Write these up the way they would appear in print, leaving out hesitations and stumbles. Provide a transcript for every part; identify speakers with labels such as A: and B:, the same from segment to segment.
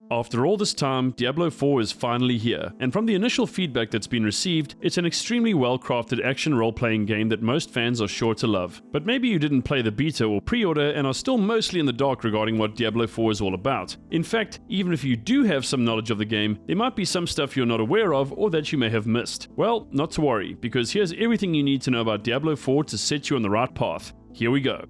A: After all this time, Diablo IV is finally here, and from the initial feedback that's been received, it's an extremely well-crafted action role-playing game that most fans are sure to love. But maybe you didn't play the beta or pre-order and are still mostly in the dark regarding what Diablo IV is all about. In fact, even if you do have some knowledge of the game, there might be some stuff you're not aware of or that you may have missed. Well, not to worry, because here's everything you need to know about Diablo IV to set you on the right path. Here we go.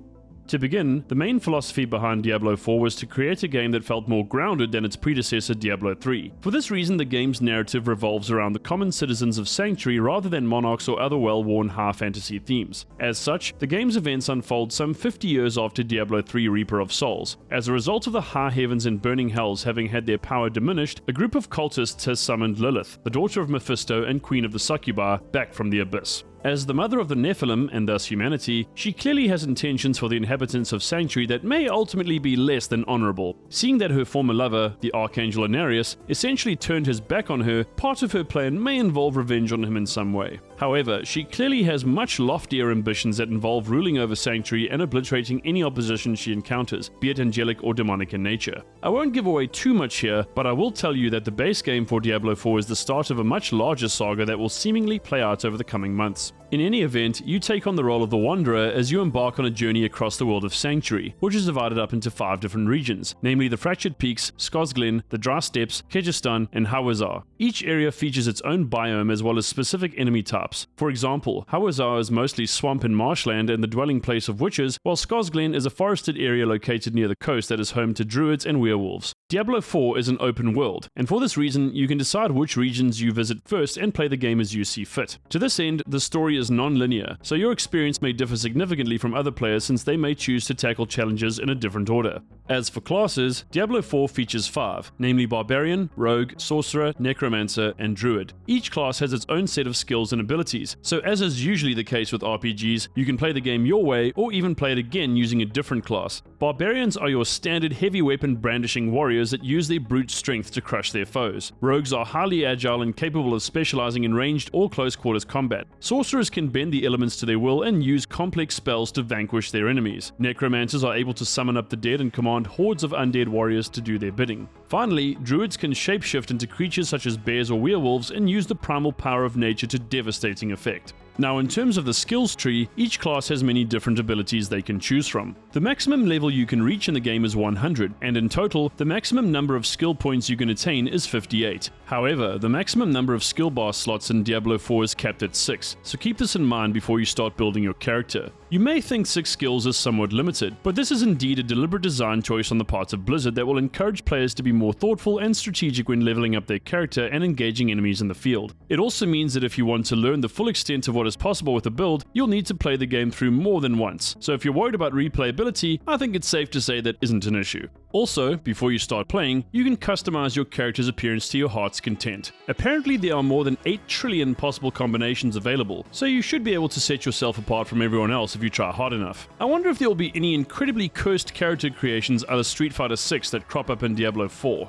A: To begin, the main philosophy behind Diablo IV was to create a game that felt more grounded than its predecessor Diablo III. For this reason, the game's narrative revolves around the common citizens of Sanctuary rather than monarchs or other well-worn high-fantasy themes. As such, the game's events unfold some 50 years after Diablo III Reaper of Souls. As a result of the High Heavens and Burning Hells having had their power diminished, a group of cultists has summoned Lilith, the daughter of Mephisto and queen of the Succubi, back from the Abyss. As the mother of the Nephilim, and thus humanity, she clearly has intentions for the inhabitants of Sanctuary that may ultimately be less than honorable. Seeing that her former lover, the Archangel Anarius, essentially turned his back on her, part of her plan may involve revenge on him in some way. However, she clearly has much loftier ambitions that involve ruling over Sanctuary and obliterating any opposition she encounters, be it angelic or demonic in nature. I won't give away too much here, but I will tell you that the base game for Diablo IV is the start of a much larger saga that will seemingly play out over the coming months. In any event, you take on the role of the Wanderer as you embark on a journey across the world of Sanctuary, which is divided up into 5 different regions, namely the Fractured Peaks, Skosglen, the Dry Steppes, Kyrgyzstan, and Hawazar. Each area features its own biome as well as specific enemy types. For example, Hawazar is mostly swamp and marshland and the dwelling place of witches, while Skosglen is a forested area located near the coast that is home to druids and werewolves. Diablo IV is an open world, and for this reason, you can decide which regions you visit first and play the game as you see fit. To this end, the story is non-linear, so your experience may differ significantly from other players since they may choose to tackle challenges in a different order. As for classes, Diablo IV features 5, namely Barbarian, Rogue, Sorcerer, Necromancer, and Druid. Each class has its own set of skills and abilities, so as is usually the case with RPGs, you can play the game your way or even play it again using a different class. Barbarians are your standard heavy weapon brandishing warriors that use their brute strength to crush their foes. Rogues are highly agile and capable of specializing in ranged or close quarters combat. Sorcerers can bend the elements to their will and use complex spells to vanquish their enemies. Necromancers are able to summon up the dead and command hordes of undead warriors to do their bidding. Finally, druids can shapeshift into creatures such as bears or werewolves and use the primal power of nature to devastating effect. Now, in terms of the skills tree, each class has many different abilities they can choose from. The maximum level you can reach in the game is 100, and in total, the maximum number of skill points you can attain is 58. However, the maximum number of skill bar slots in Diablo IV is capped at 6, so keep this in mind before you start building your character. You may think 6 skills is somewhat limited, but this is indeed a deliberate design choice on the part of Blizzard that will encourage players to be more thoughtful and strategic when leveling up their character and engaging enemies in the field. It also means that if you want to learn the full extent of what is possible with a build, you'll need to play the game through more than once, so if you're worried about replayability, I think it's safe to say that isn't an issue. Also, before you start playing, you can customize your character's appearance to your heart's content. Apparently there are more than 8 trillion possible combinations available, so you should be able to set yourself apart from everyone else if you try hard enough. I wonder if there will be any incredibly cursed character creations out of Street Fighter 6 that crop up in Diablo IV.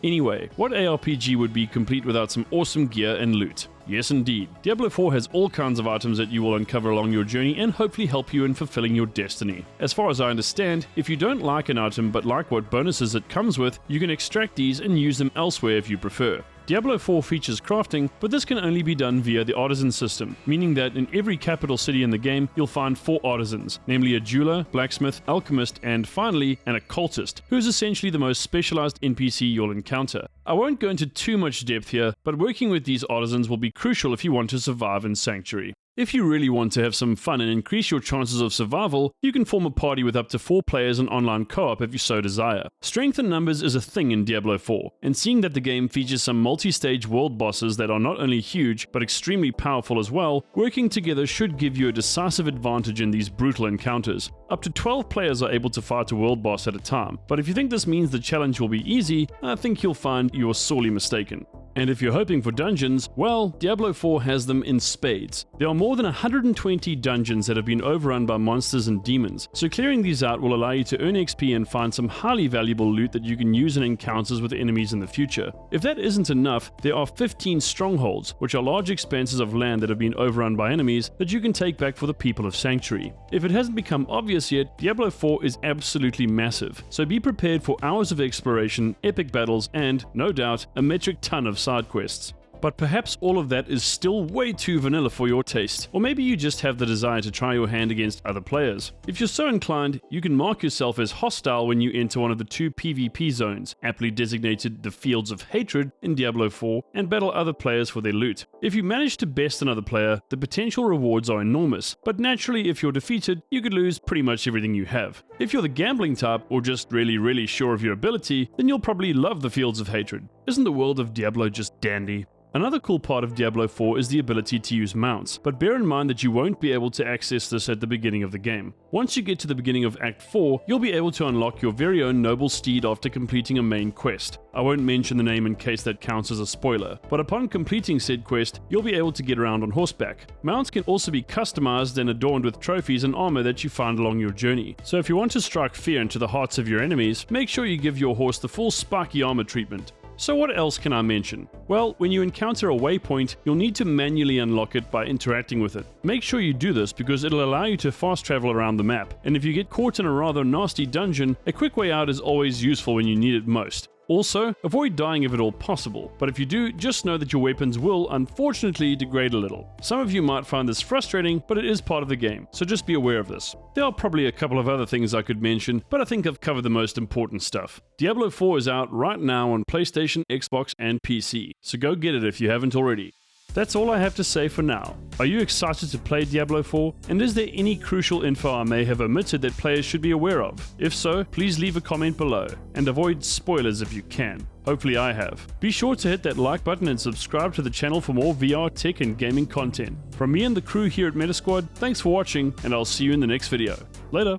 A: Anyway, what ARPG would be complete without some awesome gear and loot? Yes indeed, Diablo IV has all kinds of items that you will uncover along your journey and hopefully help you in fulfilling your destiny. As far as I understand, if you don't like an item but like what bonuses it comes with, you can extract these and use them elsewhere if you prefer. Diablo IV features crafting, but this can only be done via the artisan system, meaning that in every capital city in the game, you'll find 4 artisans, namely a jeweler, blacksmith, alchemist, and finally, an occultist, who is essentially the most specialized NPC you'll encounter. I won't go into too much depth here, but working with these artisans will be crucial if you want to survive in Sanctuary. If you really want to have some fun and increase your chances of survival, you can form a party with up to 4 players in online co-op if you so desire. Strength in numbers is a thing in Diablo IV, and seeing that the game features some multi-stage world bosses that are not only huge, but extremely powerful as well, working together should give you a decisive advantage in these brutal encounters. Up to 12 players are able to fight a world boss at a time, but if you think this means the challenge will be easy, I think you'll find you are sorely mistaken. And if you're hoping for dungeons, well, Diablo 4 has them in spades. There are more than 120 dungeons that have been overrun by monsters and demons, so clearing these out will allow you to earn XP and find some highly valuable loot that you can use in encounters with enemies in the future. If that isn't enough, there are 15 strongholds, which are large expanses of land that have been overrun by enemies that you can take back for the people of Sanctuary. If it hasn't become obvious yet, Diablo 4 is absolutely massive, so be prepared for hours of exploration, epic battles, and, no doubt, a metric ton of side quests. But perhaps all of that is still way too vanilla for your taste, or maybe you just have the desire to try your hand against other players. If you're so inclined, you can mark yourself as hostile when you enter one of the 2 PvP zones, aptly designated the Fields of Hatred in Diablo 4, and battle other players for their loot. If you manage to best another player, the potential rewards are enormous, but naturally if you're defeated, you could lose pretty much everything you have. If you're the gambling type, or just really sure of your ability, then you'll probably love the Fields of Hatred. Isn't the world of Diablo just dandy? Another cool part of Diablo 4 is the ability to use mounts, but bear in mind that you won't be able to access this at the beginning of the game. Once you get to the beginning of Act 4, you'll be able to unlock your very own noble steed after completing a main quest. I won't mention the name in case that counts as a spoiler, but upon completing said quest, you'll be able to get around on horseback. Mounts can also be customized and adorned with trophies and armor that you find along your journey. So if you want to strike fear into the hearts of your enemies, make sure you give your horse the full spiky armor treatment. So what else can I mention? Well, when you encounter a waypoint, you'll need to manually unlock it by interacting with it. Make sure you do this because it'll allow you to fast travel around the map, and if you get caught in a rather nasty dungeon, a quick way out is always useful when you need it most. Also, avoid dying if at all possible, but if you do, just know that your weapons will, unfortunately, degrade a little. Some of you might find this frustrating, but it is part of the game, so just be aware of this. There are probably a couple of other things I could mention, but I think I've covered the most important stuff. Diablo 4 is out right now on PlayStation, Xbox, and PC, so go get it if you haven't already. That's all I have to say for now. Are you excited to play Diablo 4? And is there any crucial info I may have omitted that players should be aware of? If so, please leave a comment below, and avoid spoilers if you can. Hopefully I have. Be sure to hit that like button and subscribe to the channel for more VR, tech, and gaming content. From me and the crew here at MetaSquad, thanks for watching, and I'll see you in the next video. Later!